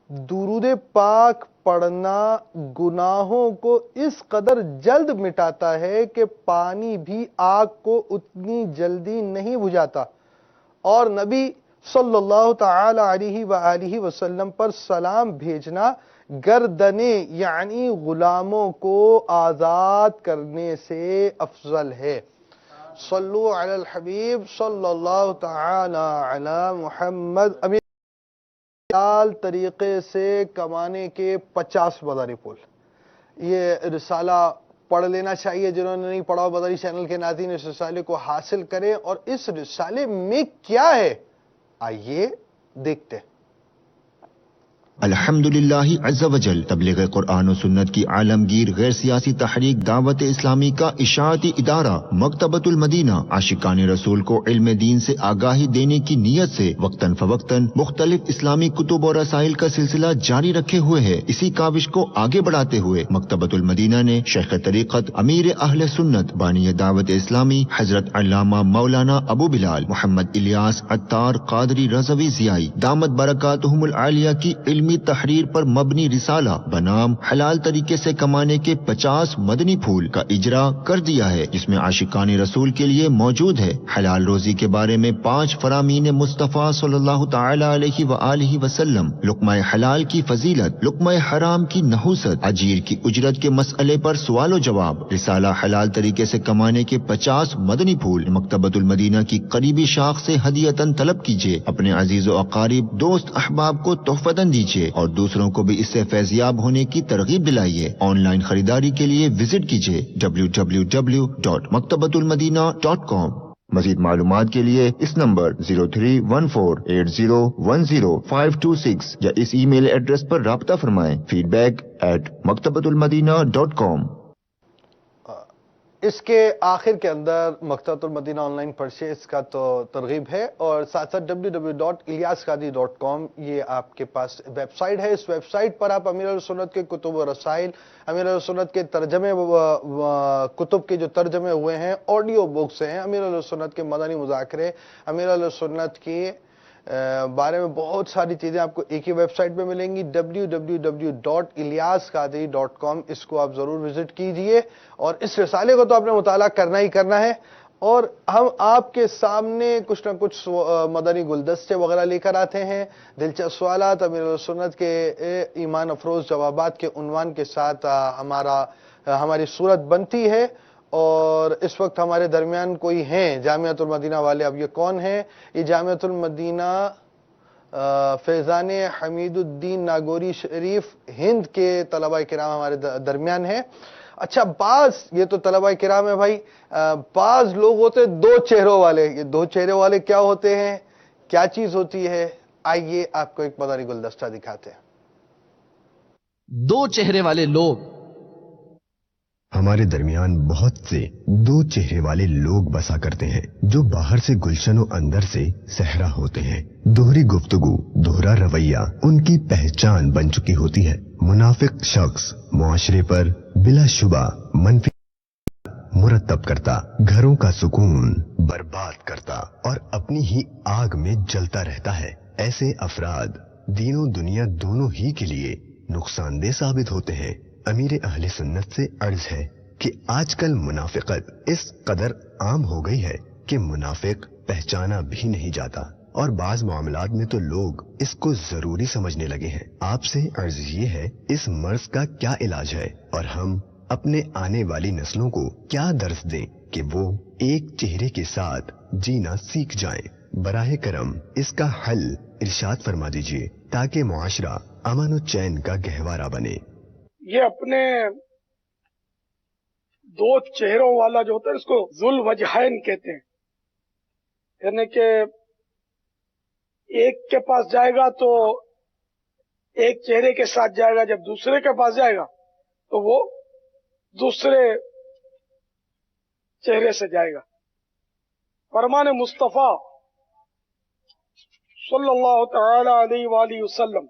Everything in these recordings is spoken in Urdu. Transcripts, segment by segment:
درود پاک پڑھنا گناہوں کو اس قدر جلد مٹاتا ہے کہ پانی بھی آگ کو اتنی جلدی نہیں بجھاتا، اور نبی صلی اللہ تعالی علیہ وآلہ وسلم پر سلام بھیجنا گردنیں یعنی غلاموں کو آزاد کرنے سے افضل ہے۔ صلو علی الحبیب صلی اللہ تعالی علی محمد۔ حلال طریقے سے کمانے کے 50 مداری پول، یہ رسالہ پڑھ لینا چاہیے جنہوں نے نہیں پڑھا۔ مداری چینل کے ناظرین اس رسالے کو حاصل کریں، اور اس رسالے میں کیا ہے آئیے دیکھتے ہیں۔ الحمدللہ عز وجل تبلیغ قرآن و سنت کی عالمگیر غیر سیاسی تحریک دعوت اسلامی کا اشاعتی ادارہ مکتبۃ المدینہ عاشقان رسول کو علم دین سے آگاہی دینے کی نیت سے وقتاً فوقتاً مختلف اسلامی کتب اور رسائل کا سلسلہ جاری رکھے ہوئے ہے۔ اسی کاوش کو آگے بڑھاتے ہوئے مکتبۃ المدینہ نے شیخ طریقت امیر اہل سنت بانی دعوت اسلامی حضرت علامہ مولانا ابو بلال محمد الیاس عطار قادری رضوی ضیائی دامت برکاتہم العالیہ کی علمی تحریر پر مبنی رسالہ بنام حلال طریقے سے کمانے کے 50 مدنی پھول کا اجرا کر دیا ہے، جس میں عاشقان رسول کے لیے موجود ہے حلال روزی کے بارے میں 5 فرامین مصطفیٰ صلی اللہ تعالی علیہ وآلہ وسلم، لقمہ حلال کی فضیلت، لقمہ حرام کی نحوست، اجیر کی اجرت کے مسئلے پر سوال و جواب، رسالہ حلال طریقے سے کمانے کے 50 مدنی پھول مکتبۃ المدینہ کی قریبی شاخ سے ہدیتاً طلب کیجیے، اپنے عزیز و اقارب دوست احباب کو تحفتاً دیجیے اور دوسروں کو بھی اس سے فیضیاب ہونے کی ترغیب دلائیے۔ آن لائن خریداری کے لیے وزٹ کیجیے www.maktabatulmadina.com۔ مزید معلومات کے لیے اس نمبر 031480100526 یا اس ای میل ایڈریس پر رابطہ فرمائیں feedback@maktabatulmadina.com۔ اس کے آخر کے اندر مکتبۃ المدینہ آن لائن پرچیز کا تو ترغیب ہے، اور ساتھ ساتھ www.ilyasqadri.com یہ آپ کے پاس ویب سائٹ ہے۔ اس ویب سائٹ پر آپ امیر السنت کے کتب و رسائل، امیر السنت کے ترجمے کتب کے جو ترجمے ہوئے ہیں، آڈیو بکس ہیں، امیر السنت کے مدنی مذاکرے، امیر السنت کی بارے میں بہت ساری چیزیں آپ کو ایک ہی ویب سائٹ پہ ملیں گی www.ilyasqadri.com۔ اس کو آپ ضرور وزٹ کیجئے، اور اس رسالے کو تو آپ نے مطالعہ کرنا ہی کرنا ہے، اور ہم آپ کے سامنے کچھ نہ کچھ مدنی گلدستے وغیرہ لے کر آتے ہیں، دلچسپ سوالات امیر السنت کے ایمان افروز جوابات کے عنوان کے ساتھ ہماری صورت بنتی ہے۔ اور اس وقت ہمارے درمیان کوئی ہیں جامعۃ المدینہ والے، اب یہ کون ہیں؟ یہ جامعۃ المدینہ فیضان حمید الدین ناگوری شریف ہند کے طلبہ کرام ہمارے درمیان ہیں۔ اچھا، بعض یہ تو طلبہ کرام ہے بھائی، بعض لوگ ہوتے دو چہروں والے، یہ دو چہرے والے کیا ہوتے ہیں، کیا چیز ہوتی ہے؟ آئیے آپ کو ایک مدنی گلدستہ دکھاتے ہیں۔ دو چہرے والے لوگ، ہمارے درمیان بہت سے دو چہرے والے لوگ بسا کرتے ہیں، جو باہر سے گلشن و اندر سے صحرا ہوتے ہیں۔ دوہری گفتگو، دوہرا رویہ ان کی پہچان بن چکی ہوتی ہے۔ منافق شخص معاشرے پر بلا شبہ منفی مرتب کرتا، گھروں کا سکون برباد کرتا اور اپنی ہی آگ میں جلتا رہتا ہے۔ ایسے افراد دین و دنیا دونوں ہی کے لیے نقصان دہ ثابت ہوتے ہیں۔ امیر اہل سنت سے عرض ہے کہ آج کل منافقت اس قدر عام ہو گئی ہے کہ منافق پہچانا بھی نہیں جاتا، اور بعض معاملات میں تو لوگ اس کو ضروری سمجھنے لگے ہیں۔ آپ سے عرض یہ ہے اس مرض کا کیا علاج ہے، اور ہم اپنے آنے والی نسلوں کو کیا درس دیں کہ وہ ایک چہرے کے ساتھ جینا سیکھ جائیں؟ براہ کرم اس کا حل ارشاد فرما دیجیے تاکہ معاشرہ امن و چین کا گہوارہ بنے۔ یہ اپنے دو چہروں والا جو ہوتا ہے اس کو ذو الوجہین کہتے ہیں، یعنی کہ ایک کے پاس جائے گا تو ایک چہرے کے ساتھ جائے گا، جب دوسرے کے پاس جائے گا تو وہ دوسرے چہرے سے جائے گا۔ فرمان مصطفیٰ صلی اللہ تعالی علیہ وآلہ وسلم،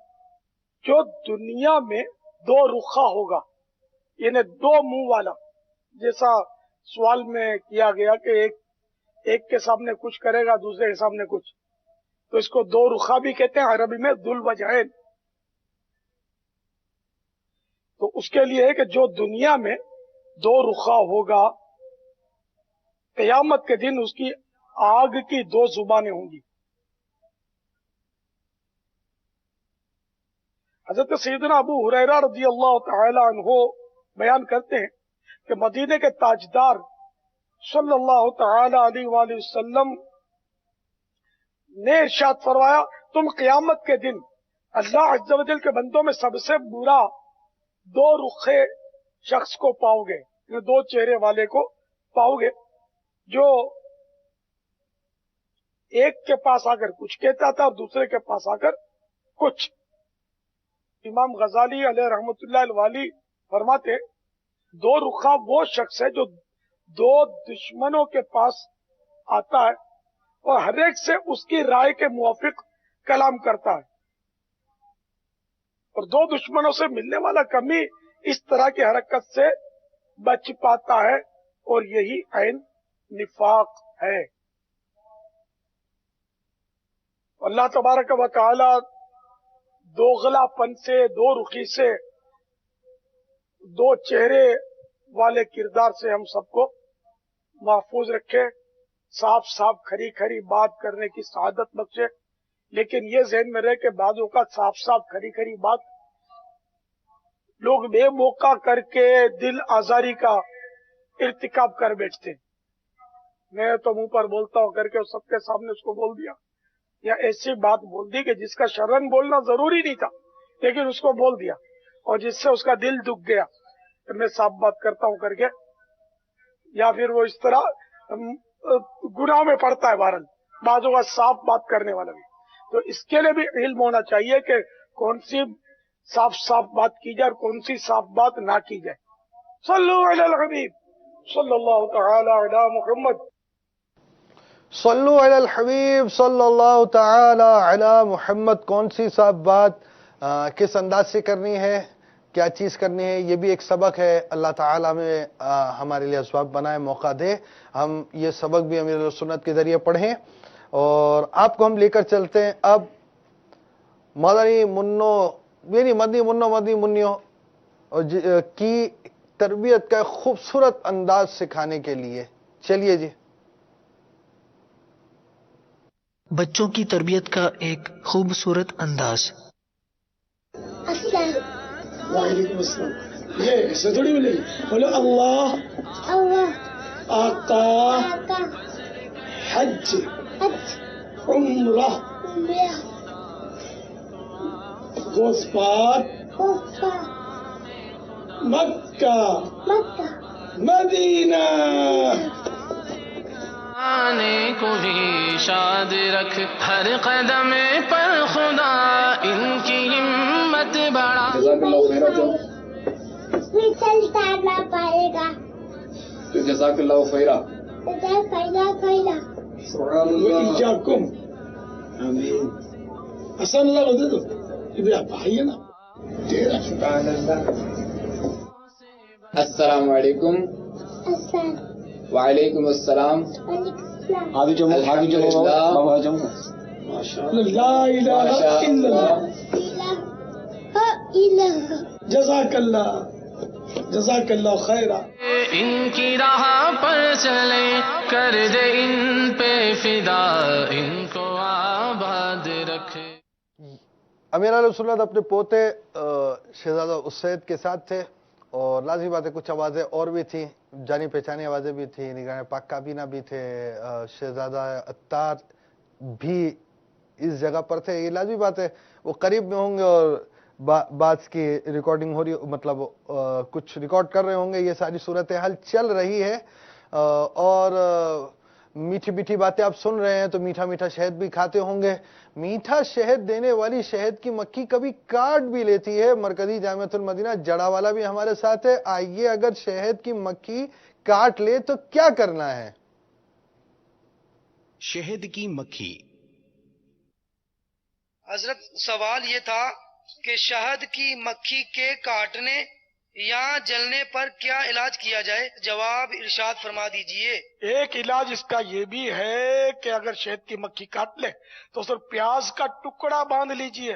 جو دنیا میں دو رخا ہوگا، یعنی دو منہ والا، جیسا سوال میں کیا گیا کہ ایک کے سامنے کچھ کرے گا، دوسرے کے سامنے کچھ، تو اس کو دو رخا بھی کہتے ہیں عربی میں ذو الوجہین۔ تو اس کے لیے ہے کہ جو دنیا میں دو رخا ہوگا، قیامت کے دن اس کی آگ کی دو زبانیں ہوں گی. حضرت سیدنا ابو ہریرہ رضی اللہ تعالی عنہ بیان کرتے ہیں کہ مدینے کے تاجدار صلی اللہ تعالی علیہ وآلہ وسلم نے ارشاد فرمایا، تم قیامت کے دن اللہ عز و جل کے بندوں میں سب سے برا دو رخے شخص کو پاؤ گے، دو چہرے والے کو پاؤ گے، جو ایک کے پاس آ کر کچھ کہتا تھا اور دوسرے کے پاس آ کر کچھ. امام غزالی علیہ رحمت اللہ الوالی فرماتے، دو رخا وہ شخص ہے جو دو دشمنوں کے پاس آتا ہے اور ہر ایک سے اس کی رائے کے موافق کلام کرتا ہے، اور دو دشمنوں سے ملنے والا کمی اس طرح کی حرکت سے بچ پاتا ہے، اور یہی عین نفاق ہے. اللہ تبارک و تعالی دوغلا پن سے، دو رخی سے، دو چہرے والے کردار سے ہم سب کو محفوظ رکھے، صاف صاف کھری کھری بات کرنے کی سعادت بخشے. لیکن یہ ذہن میں رہے کہ بعض اوقات صاف صاف کھری کھری بات لوگ بے موقع کر کے دل آزاری کا ارتکاب کر بیٹھتے ہیں. میں تو منہ پر بولتا ہوں کر کے سب کے سامنے اس کو بول دیا، یا ایسی بات بول دی کہ جس کا شرن بولنا ضروری نہیں تھا لیکن اس کو بول دیا، اور جس سے اس کا دل دکھ گیا کہ میں صاف بات کرتا ہوں کر کے، یا پھر وہ اس طرح گناہ میں پڑتا ہے. بہرحال بعضوں کا صاف بات کرنے والا بھی، تو اس کے لیے بھی علم ہونا چاہیے کہ کون سی صاف صاف بات کی جائے اور کون سی صاف بات نہ کی جائے. صلو علی الحبیب صلی اللہ تعالی علی محمد. صلو علی الحبیب صلی اللہ تعالی علی محمد. کون سی صاف بات کس انداز سے کرنی ہے، کیا چیز کرنی ہے، یہ بھی ایک سبق ہے. اللہ تعالیٰ ہمیں ہمارے لیے اسباب بنائے، موقع دے ہم یہ سبق بھی امیر سنت کے ذریعے پڑھیں. اور آپ کو ہم لے کر چلتے ہیں اب مدنی منوں کی تربیت کا خوبصورت انداز سکھانے کے لیے. چلیے جی. بچوں کی تربیت کا ایک خوبصورت انداز. وعلیکم السلام. یہ ایسے تھوڑی ملے گی، بولو اللہ، آقا، حج، عمرہ، گوشت پاک، مکہ، مدینہ. آنے کو بھی شاد رکھ ہر قدم پر خدا ان کی ہمت بڑھا. جزاک اللہ خیرہ. چلتا پائے گا. جزاک اللہ خیرہ. سبحان اللہ. ایاکم. آمین. حسن اللہ کو دے دو، یہ میرا بھائی ہے نا تیرا. سبحان اللہ. السلام علیکم. وعلیکم السلام. لا الہ الا اللہ. جزاک اللہ، جزاک اللہ خیرہ. ان کی راہ پر چلے کر دے ان پہ فدا، ان کو آباد رکھے. امیر علیہ سنت اپنے پوتے شہزادہ اسید کے ساتھ تھے، اور لازمی بات ہے کچھ آوازیں اور بھی تھیں، جانی پہچانی آوازیں بھی تھیں. نگران پاک کابینہ بھی تھے، شہزادہ عطار بھی اس جگہ پر تھے. یہ لازمی بات ہے وہ قریب میں ہوں گے اور بات کی ریکارڈنگ ہو رہی، مطلب کچھ ریکارڈ کر رہے ہوں گے. یہ ساری صورتحال چل رہی ہے، اور میٹھی میٹھی باتیں آپ سن رہے ہیں تو میٹھا میٹھا شہد بھی کھاتے ہوں گے. میٹھا شہد دینے والی شہد کی مکھی کبھی کاٹ بھی لیتی ہے. مرکزی جامعۃ المدینہ جڑا والا بھی ہمارے ساتھ ہے. آئیے، اگر شہد کی مکھی کاٹ لے تو کیا کرنا ہے؟ شہد کی مکھی. حضرت سوال یہ تھا کہ شہد کی مکھی کے کاٹنے یا جلنے پر کیا علاج کیا جائے؟ جواب ارشاد فرما دیجئے. ایک علاج اس کا یہ بھی ہے کہ اگر شہد کی مکھی کاٹ لے تو سر پیاز کا ٹکڑا باندھ لیجئے،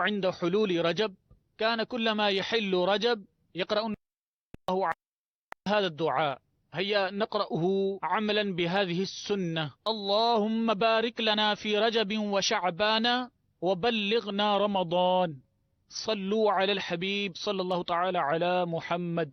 عند حلول رجب كان كلما يحل رجب يقرؤون هذا الدعاء. هيا نقرأه عملا بهذه السنة. اللهم بارك لنا في رجب وشعبان وبلغنا رمضان. صلوا على الحبيب صلى الله تعالى على محمد.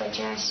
50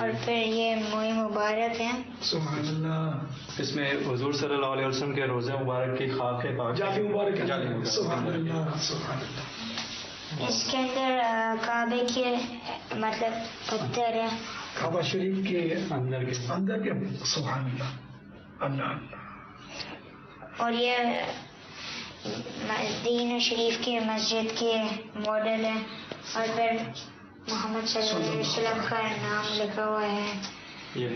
اور پھر یہ موئے مبارک ہیں. سبحان اللہ. اس میں حضور صلی اللہ علیہ وسلم کے روزہ مبارک کی خاک ہے، جالی مبارک ہے. سبحان اللہ سبحان اللہ. اس کے اندر کعبے کے مطلب پتھر ہے، کعبہ شریف کے اندر کے. سبحان اللہ اللہ. اور یہ دین شریف کی مسجد کے ماڈل ہے، اور پھر محمد صلی اللہ علیہ وسلم کا نام لکھا ہوا ہے. یہ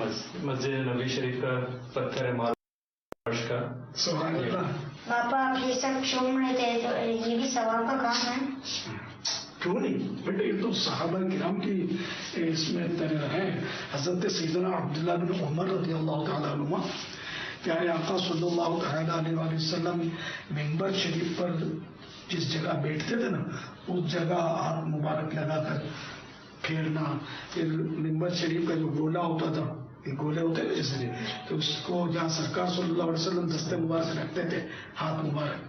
مسجد نبی شریف کا پتھر ہے مارش کا. سبحان اللہ. پاپا آپ یہ سب چوم رہے تھے تو یہ بھی ثواب کا کام ہے؟ کیوں نہیں بیٹے، یہ تو صحابہ کرام کی اس میں ہے. حضرت سیدنا عبداللہ بن عمر رضی اللہ تعالیٰ عنہ، پیارے آقا صلی اللہ تعالیٰ علیہ وآلہ وسلم منبر شریف پر جس جگہ بیٹھتے تھے نا، اس جگہ ہاتھ مبارک لگا کر پھیرنا. پھر منبر شریف کا جو گولا ہوتا تھا، یہ گولے ہوتے ہیں جیسے، تو اس کو جہاں سرکار صلی اللہ علیہ وسلم دستے مبارک رکھتے تھے، ہاتھ مبارک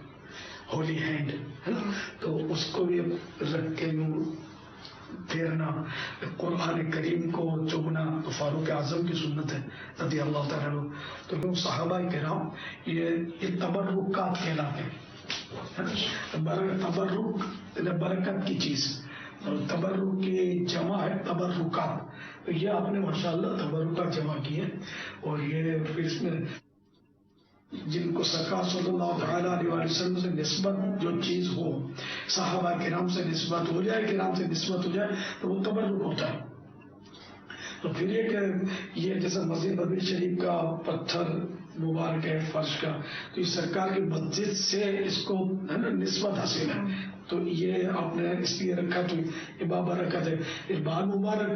ہولی ہینڈ ہے نا، تو اس کو بھی رکھ کے پھیرنا. قرآن کریم کو چومنا تو فاروق اعظم کی سنت ہے رضی اللہ تعالیٰ عنہ. تو صحابہ کرام یہ تبرکات کہلاتے ہیں. تبرک برکت کی چیز، اور تبرک کی جمع ہے تبرکات. تو یہ آپ نے ماشاءاللہ تبرکات جمع کی ہے. اور یہ پھر اس میں جن کو سرکار صلی اللہ تعالیٰ علیہ وسلم سے نسبت جو چیز ہو، صحابہ کرام سے نسبت ہو جائے، کرام سے نسبت ہو جائے، تو وہ تبرک ہوتا ہے. تو پھر یہ کہ یہ جیسے مسجد نبوی شریف کا پتھر مبارک ہے فرش کا، تو اس سرکار کی مسجد سے اس کو ہے نا نسبت حاصل ہے. تو یہ آپ نے اس لیے رکھا، تو یہ بابرکت ہے. یہ بال مبارک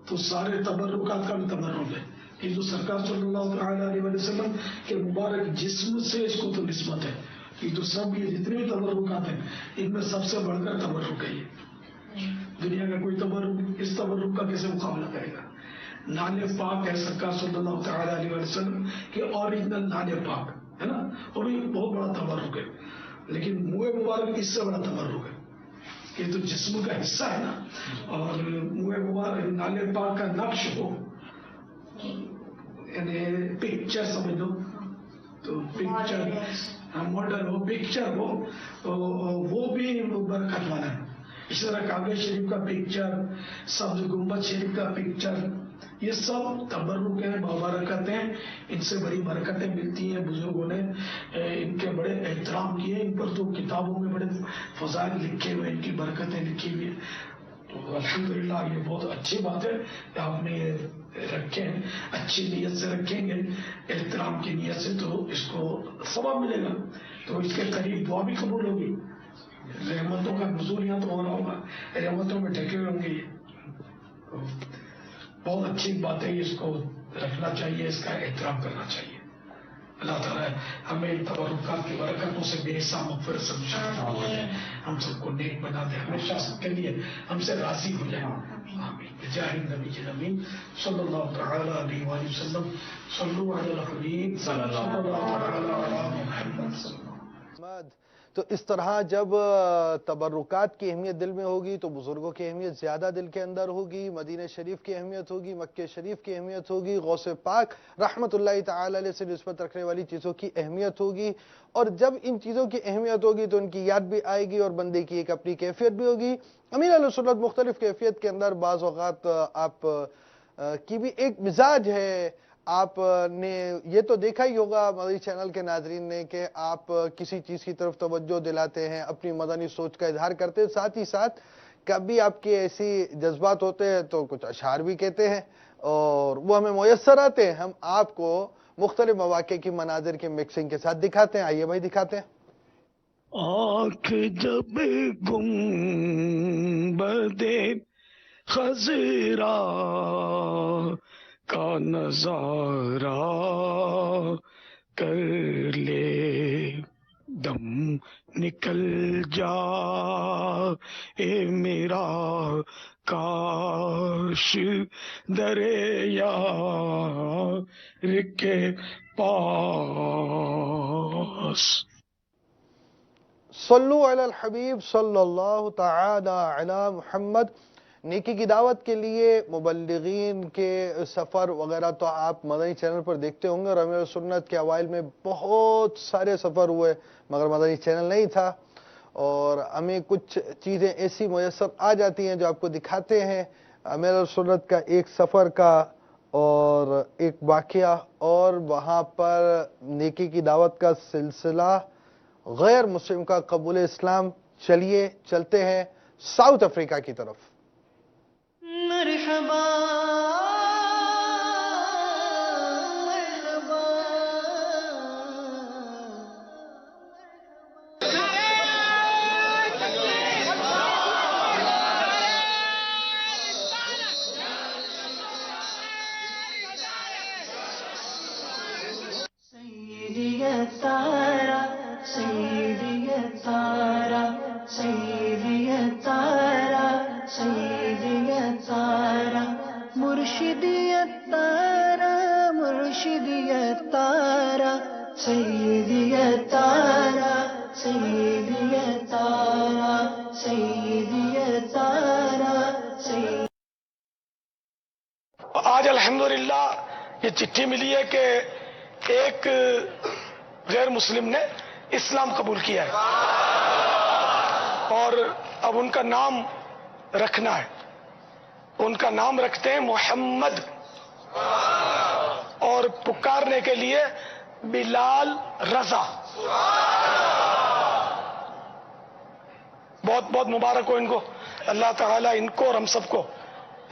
تو سارے تبرکات کا بھی تبرک ہے. یہ جو سرکار صلی اللہ تعالیٰ علیہ وسلم کے مبارک جسم سے اس کو تو نسبت ہے. یہ جو سب یہ جتنے بھی تبرکات ہیں، ان میں سب سے بڑھ کر تبرک ہے. یہ دنیا کا کوئی تبرک اس تبرک کا کیسے مقابلہ کرے گا؟ نان پاک ہے سرکار صلی اللہ تعالیٰ علیہ وسلم کے اوریجنل نان پاک ہے نا، اور یہ بہت بڑا تبرک ہے. لیکن منہ مبارک اس سے بڑا تبرک ہے. یہ تو جسم کا حصہ ہے نا، اور منہ مبارک نان پاک کا نقش ہو، یعنی پکچر سمجھ لو، تو پکچر ماڈل ہو، پکچر ہو، وہ بھی برکت والا ہے. اس طرح کعبہ شریف کا پکچر، سبز گنبد شریف کا پکچر، یہ سب تبرک ہیں، بابرکت ہیں. ان سے بڑی برکتیں ملتی ہیں. بزرگوں نے ان کے بڑے احترام کیے. ان پر تو کتابوں میں بڑے فضائل لکھے ہوئے، ان کی برکتیں لکھی ہوئی ہیں. تو الحمدللہ یہ بہت اچھی بات ہے کہ آپ نے رکھے ہیں. اچھی نیت سے رکھیں گے، احترام کی نیت سے، تو اس کو ثواب ملے گا. تو اس کے قریب دعا بھی قبول ہوگی. رحمتوں کا نزول یہاں تو ہو رہا ہوگا، رحمتوں میں ڈھکے ہوئے ہوں گے. بہت اچھی بات ہے. اس کو رکھنا چاہیے، اس کا احترام کرنا چاہیے. اللہ تعالیٰ ہمیں تبرکات کی برکتوں سے بے حساب مغفرت سے مشرف، ہم سب کو نیک بنا دے، ہمیشہ کے لیے ہم سے راضی ہو جائے. آمین. بجاہ النبی الامین صلی اللہ تعالیٰ علیہ وآلہ وسلم. صلو علی الحبیب صلی اللہ تعالیٰ علی محمد. تو اس طرح جب تبرکات کی اہمیت دل میں ہوگی تو بزرگوں کی اہمیت زیادہ دل کے اندر ہوگی، مدینہ شریف کی اہمیت ہوگی، مکہ شریف کی اہمیت ہوگی، غوث پاک رحمت اللہ تعالی علیہ سے نسبت رکھنے والی چیزوں کی اہمیت ہوگی. اور جب ان چیزوں کی اہمیت ہوگی تو ان کی یاد بھی آئے گی، اور بندے کی ایک اپنی کیفیت بھی ہوگی. امیر اہل سنت مختلف کیفیت کے اندر بعض اوقات آپ کی بھی ایک مزاج ہے. آپ نے یہ تو دیکھا ہی ہوگا مدنی چینل کے ناظرین نے کہ آپ کسی چیز کی طرف توجہ دلاتے ہیں، اپنی مدنی سوچ کا اظہار کرتے ہیں، ساتھ ہی ساتھ کبھی آپ کے ایسی جذبات ہوتے ہیں تو کچھ اشعار بھی کہتے ہیں، اور وہ ہمیں میسر آتے ہیں. ہم آپ کو مختلف مواقع کی مناظر کی مکسنگ کے ساتھ دکھاتے ہیں. آئیے بھائی دکھاتے ہیں. آنکھ جب گنبد خضرا کا نظارہ کر لے، دم نکل جا اے میرا کاش دریا کے پاس. صلو علی الحبیب صلی اللہ تعالی علی محمد. نیکی کی دعوت کے لیے مبلغین کے سفر وغیرہ تو آپ مدنی چینل پر دیکھتے ہوں گے، اور امیر سنت کے اوائل میں بہت سارے سفر ہوئے مگر مدنی چینل نہیں تھا، اور ہمیں کچھ چیزیں ایسی میسر آ جاتی ہیں جو آپ کو دکھاتے ہیں امیر سنت کا ایک سفر کا اور ایک واقعہ، اور وہاں پر نیکی کی دعوت کا سلسلہ غیر مسلم کا قبول اسلام۔ چلیے چلتے ہیں ساؤتھ افریقہ کی طرف۔ مرحبا آج الحمدللہ یہ چٹھی ملی ہے کہ ایک غیر مسلم نے اسلام قبول کیا ہے اور اب ان کا نام رکھنا ہے۔ ان کا نام رکھتے ہیں محمد، اور پکارنے کے لیے بلال رضا۔ بہت بہت مبارک ہو ان کو، اللہ تعالیٰ ان کو اور ہم سب کو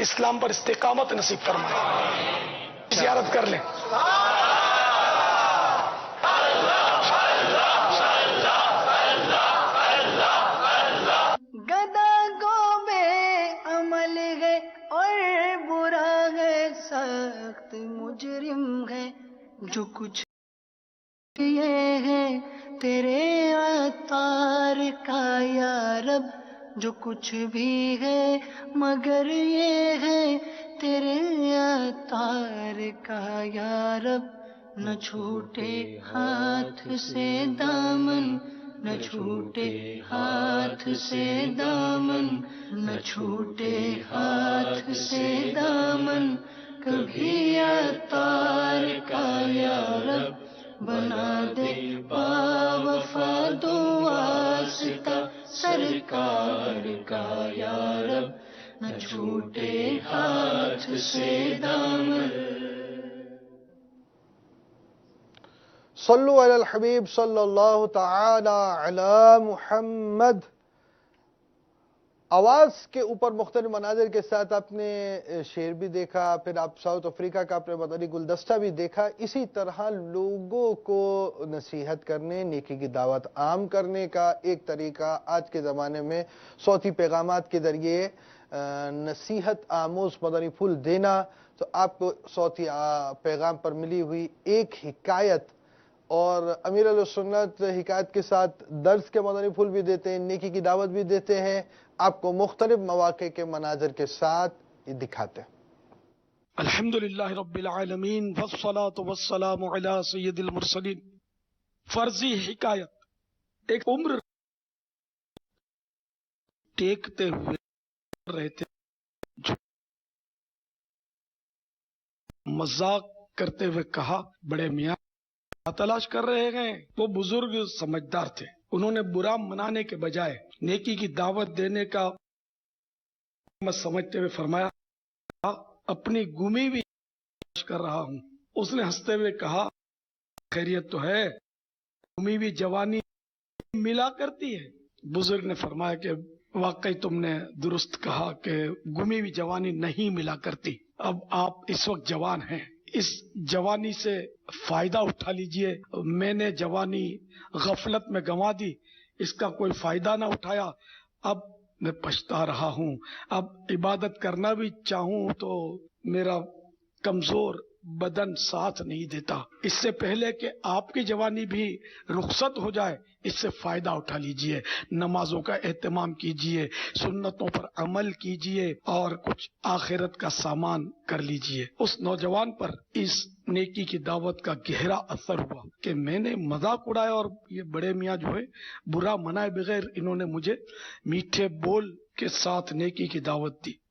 اسلام پر استقامت نصیب فرمائے۔ زیارت کر لیں۔ گدا گو بے عمل ہے اور برا ہے، سخت مجرم ہے جو کچھ یہ ہے تیرے عطار کا یا رب، جو کچھ بھی ہے مگر یہ ہے تیرے عطار کا یا رب، نہ چھوٹے ہاتھ سے دامن، نہ چھوٹے ہاتھ سے دامن، نہ چھوٹے ہاتھ سے دامن، کبھی عطار کا یا رب، بنا دے باوفا دو واسطہ سرکار کا یا رب، نہ چھوٹے ہاتھ سے دامن۔ صلو علی الحبیب صلی اللہ تعالی علی محمد۔ آواز کے اوپر مختلف مناظر کے ساتھ آپ نے شعر بھی دیکھا، پھر آپ ساؤتھ افریقہ کا اپنے مدنی گلدستہ بھی دیکھا۔ اسی طرح لوگوں کو نصیحت کرنے، نیکی کی دعوت عام کرنے کا ایک طریقہ آج کے زمانے میں صوتی پیغامات کے ذریعے نصیحت آموز مدنی پھول دینا۔ تو آپ کو صوتی پیغام پر ملی ہوئی ایک حکایت، اور امیر علیہ سنت حکایت کے ساتھ درس کے مدنی پھول بھی دیتے ہیں، نیکی کی دعوت بھی دیتے ہیں، آپ کو مختلف مواقع کے مناظر کے ساتھ یہ دکھاتے ہیں۔ الحمدللہ رب العالمین والصلاة والسلام علی سید المرسلین۔ فرضی حکایت۔ ایک عمر ٹیکتے ہوئے رہتے، مذاق کرتے ہوئے کہا، بڑے میاں تلاش کر رہے ہیں۔ وہ بزرگ سمجھدار تھے، انہوں نے برا منانے کے بجائے نیکی کی دعوت دینے کا سمجھتے ہوئے فرمایا، اپنی گمی بھی تلاش کر رہا ہوں۔ اس نے ہنستے ہوئے کہا، خیریت تو ہے، گمی بھی جوانی ملا کرتی ہے۔ بزرگ نے فرمایا کہ واقعی تم نے درست کہا کہ گمی بھی جوانی نہیں ملا کرتی۔ اب آپ اس وقت جوان ہیں، اس جوانی سے فائدہ اٹھا لیجئے۔ میں نے جوانی غفلت میں گنوا دی، اس کا کوئی فائدہ نہ اٹھایا، اب میں پچھتا رہا ہوں۔ اب عبادت کرنا بھی چاہوں تو میرا کمزور بدن ساتھ نہیں دیتا۔ اس سے پہلے کہ آپ کی جوانی بھی رخصت ہو جائے، اس سے فائدہ اٹھا لیجئے، نمازوں کا اہتمام کیجئے، سنتوں پر عمل کیجئے، اور کچھ آخرت کا سامان کر لیجئے۔ اس نوجوان پر اس نیکی کی دعوت کا گہرا اثر ہوا کہ میں نے مذاق اڑایا، اور یہ بڑے میاں جو ہے برا منائے بغیر انہوں نے مجھے میٹھے بول کے ساتھ نیکی کی دعوت دی۔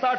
60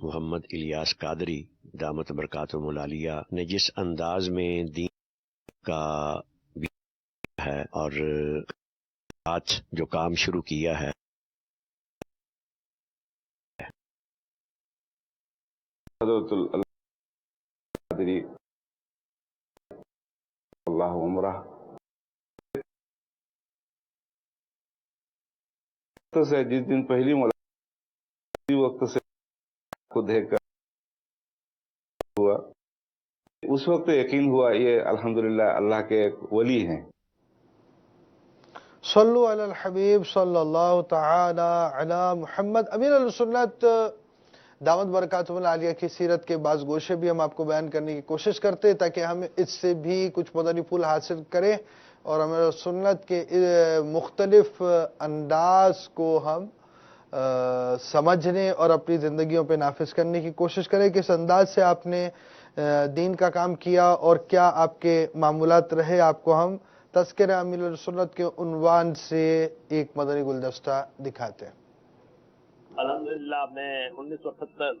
محمد الیاس قادری دامت برکاتہم العالیہ نے جس انداز میں دین کا ہے اور آج جو کام شروع کیا ہے، حضرت القادری اللہ عمرہ سے جس دن پہلی ملاقات وقت سے کو دیکھ کر ہوا، اس وقت یقین ہوا یہ الحمدللہ اللہ کے ایک ولی ہیں۔ صلو علی الحبیب صلی اللہ تعالی علی محمد۔ امیر اہل سنت دامت برکاتہم العالیہ کی سیرت کے بعض گوشے بھی ہم آپ کو بیان کرنے کی کوشش کرتے تاکہ ہم اس سے بھی کچھ مدنی پھول حاصل کریں اور امیر اہل سنت کے مختلف انداز کو ہم سمجھنے اور اپنی زندگیوں پہ نافذ کرنے کی کوشش کریں کہ اس انداز سے آپ نے دین کا کام کیا اور کیا آپ کے معمولات رہے۔ آپ کو ہم تذکرہ امیر اہل سنت کے عنوان سے ایک مدنی گلدستہ دکھاتے ہیں۔ الحمدللہ میں 1970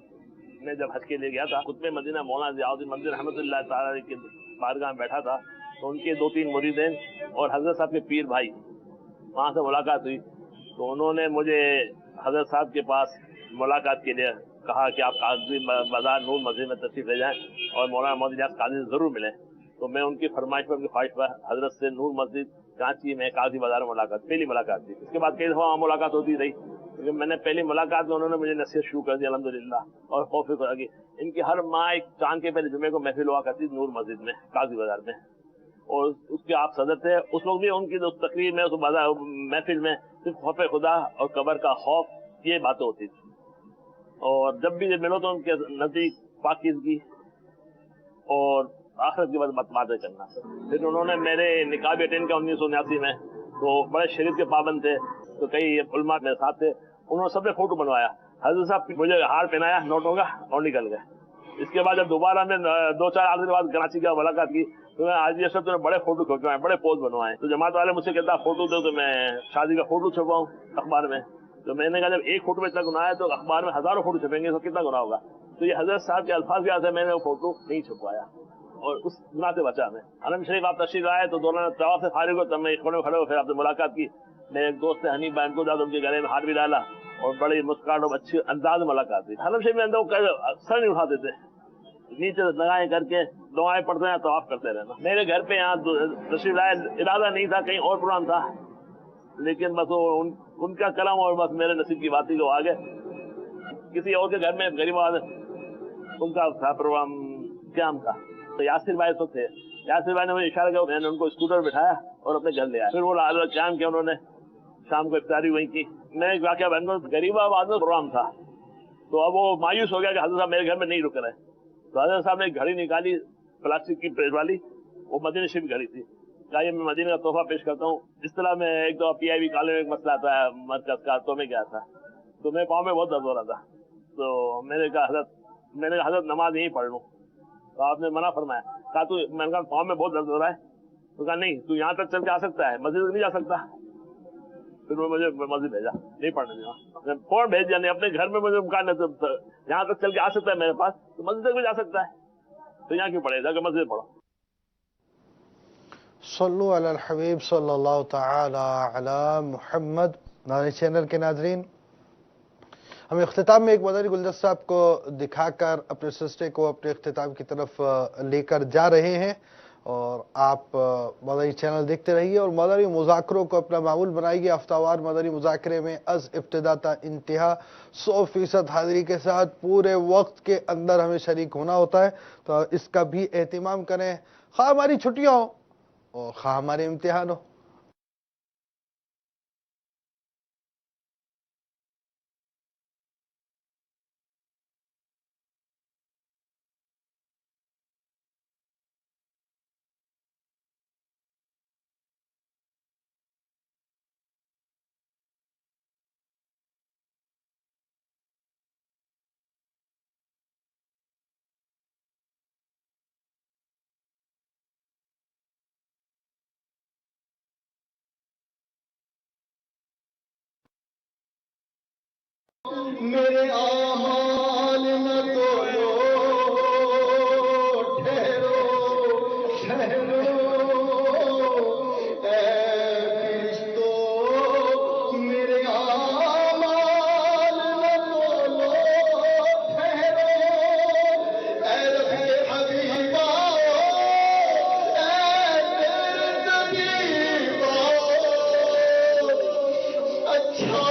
میں جب حج کے لیے گیا تھا، قطب مدینہ مولانا ضیاء الدین مدنی رحمۃ اللہ تعالی کی بارگاہ میں بیٹھا تھا، تو ان کے 2-3 مریدین اور حضرت صاحب کے پیر بھائی وہاں سے ملاقات ہوئی، تو انہوں نے مجھے حضرت صاحب کے پاس ملاقات کے لیے کہا کہ آپ قاضی بازار نور مسجد میں تشریف لے جائیں اور مولانا محمد الیاس قادری سے ضرور ملیں۔ تو میں ان کی فرمائش پر، ان کی خواہش پر حضرت سے نور مسجد کراچی میں قاضی بازار میں پہلی ملاقات تھی۔ اس کے بعد کئی دفعہ ملاقات ہوتی رہی، لیکن میں نے پہلی ملاقات میں انہوں نے مجھے نصیحت شروع کر دی الحمدللہ، اور خوف خدا کی ان کی ہر ماہ ایک چاند کے پہلے جمعے کو محفل ہوا کرتی نور مسجد میں قاضی بازار میں، اور اس کے آپ صدر تھے۔ اس وقت بھی ان کی تقریر میں، اس محفل میں صرف خوف خدا اور قبر کا خوف، یہ باتیں ہوتی تھی، اور جب بھی ملو تو ان کے نزدیک پاکیزگی اور آخرت کی باتیں کرنا۔ پھر انہوں نے میرے نکاح بھی اٹینڈ کیا 1979 میں، تو بڑے شریعت کے پابند تھے، تو کئی علماء میرے ساتھ تھے، انہوں نے سب نے فوٹو بنوایا، حضرت صاحب مجھے ہار پہنایا نوٹوں کا اور نکل گئے۔ اس کے بعد جب دوبارہ میں 2-4 آدمی کے بعد کراچی کا ملاقات کی، تو میں آج یہ سب تو بڑے فوٹو کھینچوائے، بڑے پوز بنوائے، تو جماعت والے مجھ سے کہتا فوٹو دو تو میں شادی کا فوٹو چھپواؤں اخبار میں، تو میں نے کہا جب ایک فوٹو میں اتنا گناہ ہے تو اخبار میں ہزاروں فوٹو چھپیں گے تو کتنا گناہ ہوگا، تو یہ حضرت صاحب کے الفاظ کے آتے میں نے وہ فوٹو نہیں چھپوایا اور اس گناہ سے بچا میں۔ حرم شریف آپ تشریف آئے تو دونوں طواف سے فارغ ہو، تب میں ایک کونے میں کھڑے ہو، پھر آپ سے ملاقات کی، میرے ایک دوست ہے حنیف بھائی، ان کو جا ان کے گلے میں ہاتھ بھی ڈالا اور بڑی مسکراہٹ اور اچھی انداز میں ملاقات ہوئی۔ حرم شریف میں اندر سر نہیں اٹھاتے تھے، نیچے لگائیں کر کے دعائیں پڑھتے ہیں، طواف کرتے رہنا۔ میرے گھر پہ یہاں تشریف لائے، ارادہ نہیں تھا، کہیں اور پروگرام تھا، لیکن بس وہ ان کا کرم اور بس میرے نصیب کی بات ہی وہ آگے۔ کسی اور کے گھر میں غریب آدمی ان کا تھا پروگرام قیام کا، تو یاسر بھائی تو تھے، یاسر بھائی نے مجھے اشارہ کیا، میں نے ان کو اسکوٹر بٹھایا اور اپنے گھر لے آیا، پھر وہ قیام کیا انہوں نے، شام کو افطاری وہیں کی۔ میں ایک واقعہ بہن کو غریب آباد میں پروگرام تھا، تو اب وہ مایوس ہو گیا کہ حضرت صاحب میرے گھر میں نہیں رک رہے، تو حضرت صاحب نے ایک گھڑی نکالی پلاسٹک کی پلیٹ والی، وہ مدینہ شریف گھڑی تھی، کہا یہ میں مدینہ کا تحفہ پیش کرتا ہوں۔ اس طرح میں ایک دو PIB کالج میں ایک مسئلہ آتا ہے مرکز کا، تو میں گیا تھا، تو میرے پاؤں میں بہت درد ہو رہا تھا، تو میں نے کہا حضرت نماز یہیں پڑھ لوں، تو آپ نے منع فرمایا، کہا تو میں نے کہا پاؤں میں بہت درد ہو رہا ہے، تو کہا نہیں تو یہاں تک چل کے آ سکتا ہے، مسجد نہیں جا سکتا، پھر وہ مجھے مسجد بھیجا، نہیں پڑھنے دیا، فوراً بھیج دیا، نہیں اپنے گھر میں مجھے مکان یہاں تک چل کے آ سکتا ہے میرے پاس، تو مسجد تک بھی جا سکتا ہے، تو یہاں کیوں پڑھے، جا کے مسجد پڑھو۔ صلو علی الحبیب صلی اللہ تعالی علی محمد۔ نارے چینل کے ناظرین، ہم اختتام میں ایک مدنی گلدستہ آپ کو دکھا کر اپنے سلسلے کو اپنے اختتام کی طرف لے کر جا رہے ہیں، اور آپ مدنی چینل دیکھتے رہیے اور مدنی مذاکروں کو اپنا معمول بنائیے۔ ہفتہ وار مدنی مذاکرے میں از ابتدا تا انتہا 100% حاضری کے ساتھ پورے وقت کے اندر ہمیں شریک ہونا ہوتا ہے، تو اس کا بھی اہتمام کریں، خواہ ہماری چھٹیاں ہوں اور خواہ ہمارے امتحان ہو۔ میرے آمال نہ تولو ٹھہرو ٹھہرو اے فرشتو میرے آمال نہ تولو ٹھہرو اے رب حبیبا اے تیرے حبیبا اچھا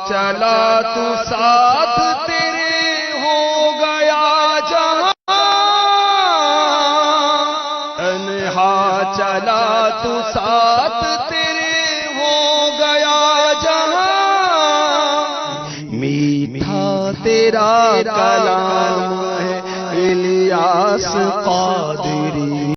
چلا تو ساتھ تیرے ہو گیا جہاں تنہا چلا تو ساتھ تیرے ہو گیا جہاں میٹھا تیرا کلام ہے الیاس قادری